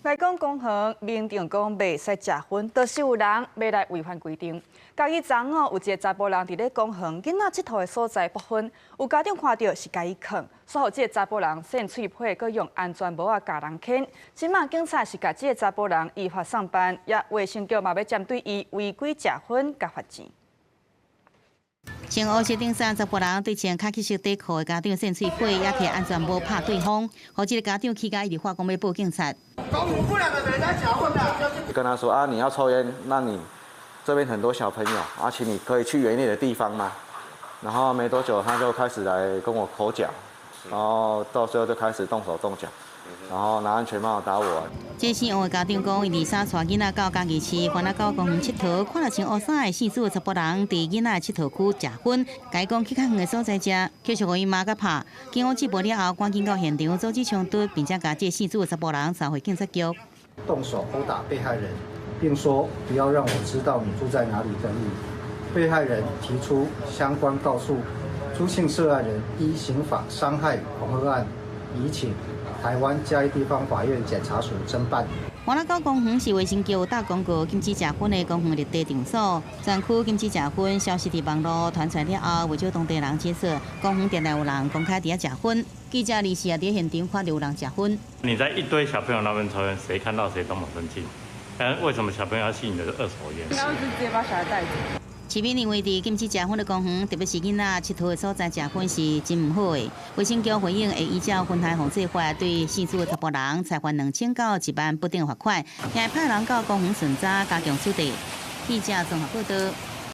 来讲公园，民众讲袂使食薰，就是有人要来违反规定。家己昨有一个查甫人伫咧公园囡仔佚佗的所在剥薰，有家长看到是甲伊藏，随后这个查甫人扇喙皮，佮用安全帽啊甲人牵。即马警察是甲这个查甫人依法上班，也卫生局嘛要针对伊违规食薰甲罚钱。 穿黑色顶衫，查甫人对穿卡其色短裤的家长扇喙皮，也摕安全帽拍对方，互这个家长起价一直发讲要报警察。跟他说啊，你要抽烟，那你这边很多小朋友，而且你可以去远一点的地方吗？然后没多久，他就开始来跟我口角，然后到最后就开始动手动脚。 然后拿安全帽打我。这姓王的家长讲，伊23带囡仔到家己市，翻到公园佚佗，看到穿黑衫的姓朱的查甫人伫囡仔佚佗区食薰，甲伊讲去较远的所在食，继续互伊骂甲拍。警方接报了后，赶紧到现场阻止冲突，并且甲这姓朱的查甫人送回警察局。动手殴打被害人，并说不要让我知道你住在哪里等你。被害人提出相关告诉，朱姓涉案人依刑法伤害恐吓案，已请 台湾嘉义地方法院检察署侦办。华乐高公园是卫生局有打广告禁止食薰的公园立地场所，全区禁止食薰消息伫网络传出了后，为少当地人接受，公园定定有人公开伫遐食薰。记者李时也伫现场看到有人食薰。你在一堆小朋友那边抽烟，谁看到谁都蛮生气。但为什么小朋友要吸你的二手烟？应该是直接把小孩带走。 市民认为，伫禁止食薰的公园，特别是囡仔佚佗的所在食薰是真唔好的。卫生局回应会依照薰害防治法，对姓朱的查甫人裁罚2000到1万不等罚款，也派人到公园巡查，加强处理。记者综合报道。